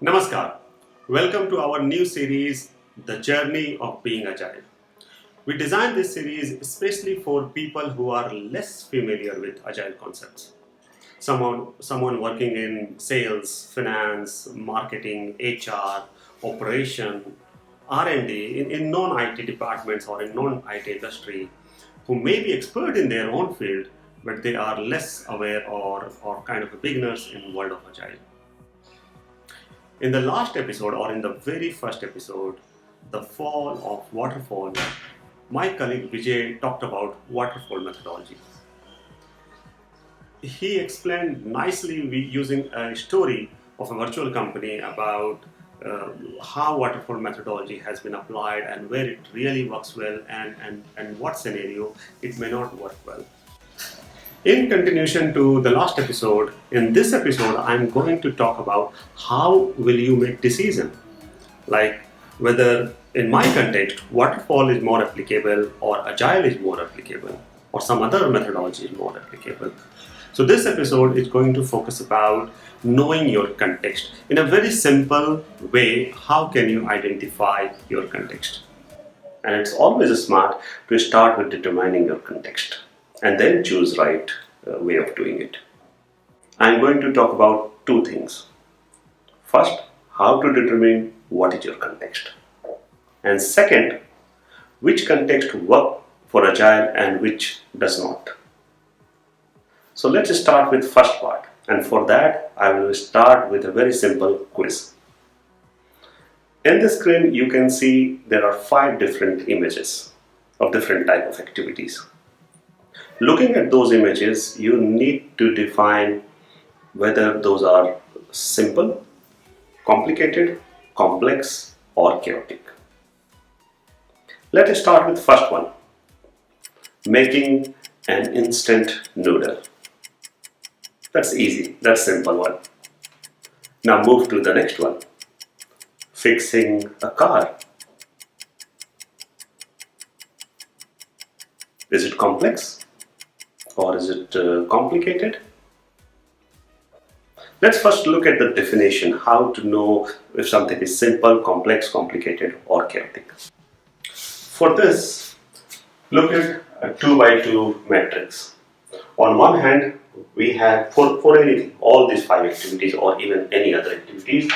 Namaskar. Welcome to our new series, The Journey of Being Agile. We designed this series especially for people who are less familiar with Agile concepts. Someone working in sales, finance, marketing, HR, operation, R&D, in non-IT departments or in non-IT industry, who may be expert in their own field, but they are less aware or kind of beginners in world of Agile. In the last episode, or in the very first episode, The Fall of Waterfall, my colleague Vijay talked about waterfall methodology. He explained nicely using a story of a virtual company about how waterfall methodology has been applied and where it really works well and what scenario it may not work well. In continuation to the last episode, in this episode, I'm going to talk about how will you make decision, like whether in my context, waterfall is more applicable or agile is more applicable or some other methodology is more applicable. So this episode is going to focus about knowing your context. In a very simple way, how can you identify your context? And it's always smart to start with determining your context and then choose right way of doing it. I'm going to talk about two things. First, how to determine what is your context. And second, which context work for Agile and which does not. So let's start with first part. And for that, I will start with a very simple quiz. In the screen, you can see there are 5 different images of different type of activities. Looking at those images, you need to define whether those are simple, complicated, complex, or chaotic. Let us start with first one, making an instant noodle. That's easy, that's simple one. Now move to the next one, fixing a car. Is it complex? Or is it complicated? Let's first look at the definition, how to know if something is simple, complex, complicated, or chaotic. For this, look at a 2x2 matrix. On one hand, we have, for anything, all these 5 activities or even any other activities,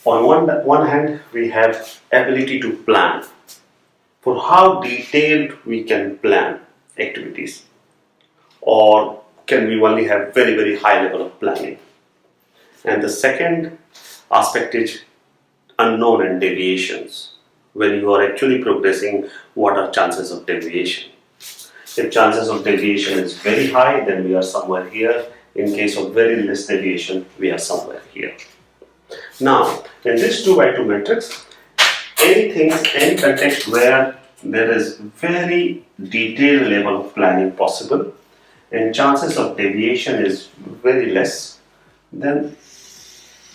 on one hand, we have ability to plan, for how detailed we can plan activities. Or can we only have very, very high level of planning? And the second aspect is unknown and deviations. When you are actually progressing, what are chances of deviation? If chances of deviation is very high, then we are somewhere here. In case of very less deviation, we are somewhere here. Now, in this 2x2 matrix, any context where there is very detailed level of planning possible, and chances of deviation is very less, then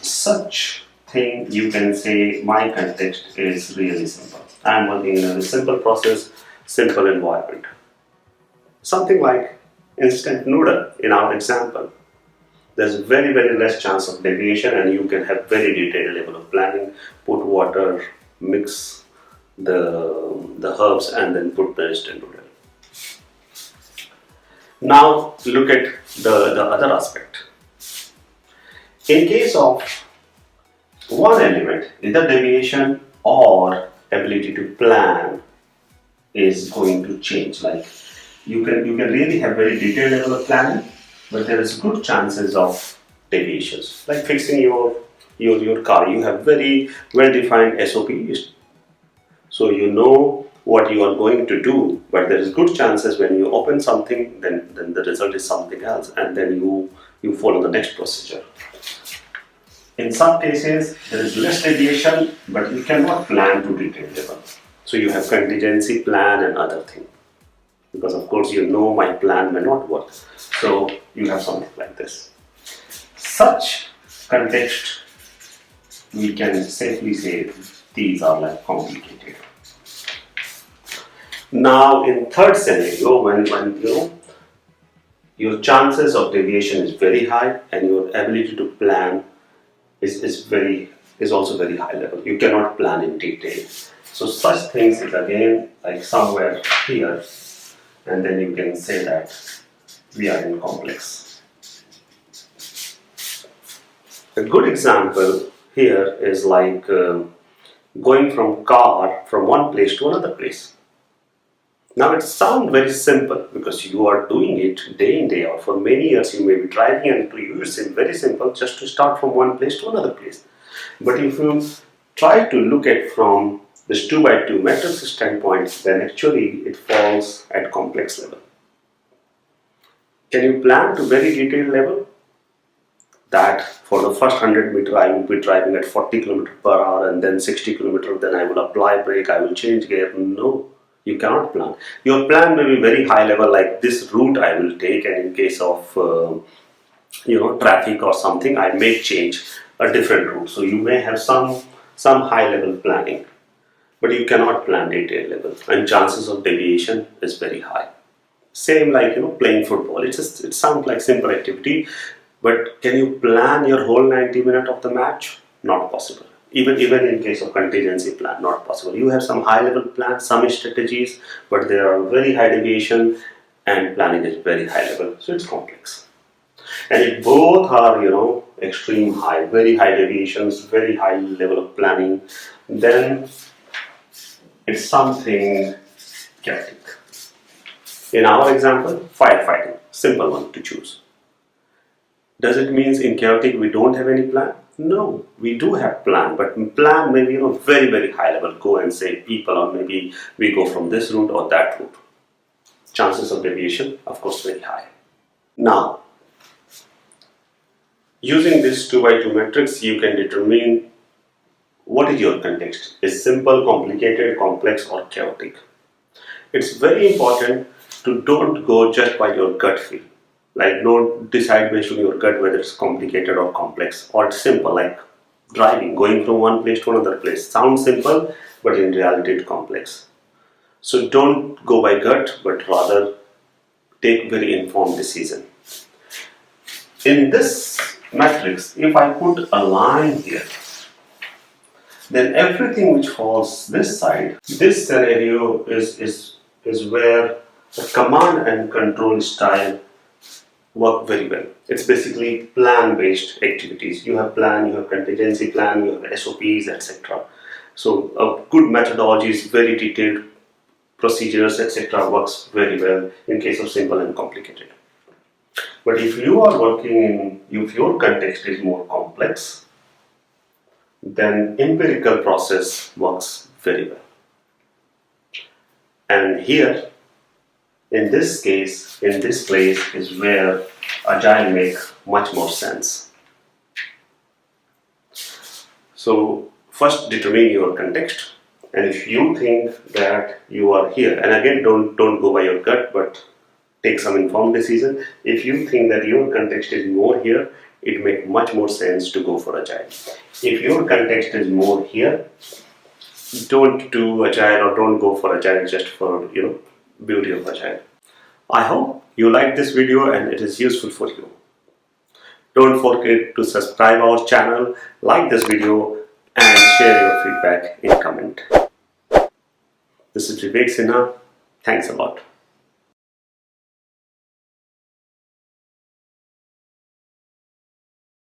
such thing you can say my context is really simple. I am working in a simple process, simple environment. Something like instant noodle in our example. There's very, very less chance of deviation and you can have very detailed level of planning, put water, mix the herbs and then put the instant noodle. Now look at the other aspect. In case of one element, either deviation or ability to plan is going to change. Like you can really have very detailed level of planning, but there is good chances of deviations. Like fixing your car, you have very well defined SOPs, so you know what you are going to do, but there is good chances when you open something, then the result is something else, and then you follow the next procedure. In some cases, there is less deviation, but you cannot plan to detail level. So you have contingency plan and other thing. Because of course you know my plan may not work. So you have something like this. Such context, we can safely say these are like complicated. Now in third scenario, when your chances of deviation is very high and your ability to plan is also very high level. You cannot plan in detail. So such things is again like somewhere here, and then you can say that we are in complex. A good example here is like going from car from one place to another place. Now it sounds very simple because you are doing it day in day out. For many years you may be driving, and to you it seems very simple just to start from one place to another place. But if you try to look at from this 2 by 2 matrix standpoint, then actually it falls at complex level. Can you plan to very detailed level? That for the first 100 meter I will be driving at 40 km per hour, and then 60 km, then I will apply brake, I will change gear. No, you cannot plan. Your plan may be very high level, like this route I will take, and in case of traffic or something, I may change a different route. So you may have some high level planning, but you cannot plan detailed level, and chances of deviation is very high. Same like playing football. It sounds like simple activity, but can you plan your whole 90 minutes of the match? Not possible. Even in case of contingency plan, not possible. You have some high level plans, some strategies, but there are very high deviation, and planning is very high level. So it's complex. And if both are extreme high, very high deviations, very high level of planning, then it's something chaotic. In our example, firefighting, simple one to choose. Does it mean in chaotic we don't have any plan? No, we do have plan, but plan may be very, very high level. Go and save people, or maybe we go from this route or that route. Chances of deviation, of course, very high. Now, using this 2 by 2 matrix, you can determine what is your context. Is simple, complicated, complex, or chaotic? It's very important to don't go just by your gut feel. Like don't decide based on your gut whether it's complicated or complex, or it's simple, like driving, going from one place to another place. Sounds simple, but in reality it's complex. So don't go by gut, but rather take very informed decision. In this matrix, if I put a line here, then everything which falls this side, this scenario is where the command and control style work very well. It's basically plan-based activities. You have plan, you have contingency plan, you have SOPs, etc. So a good methodology is very detailed, procedures, etc. works very well in case of simple and complicated. But if you are working if your context is more complex, then empirical process works very well. And here, in this case, in this place is where Agile makes much more sense. So first determine your context, and if you think that you are here, and again don't go by your gut, but take some informed decision. If you think that your context is more here, it makes much more sense to go for Agile. If your context is more here, don't do Agile or don't go for Agile just for beauty of Agile. I hope you like this video and it is useful for you. Don't forget to subscribe our channel, like this video, and share your feedback in comment. This is Vivek Sinha. Thanks a lot.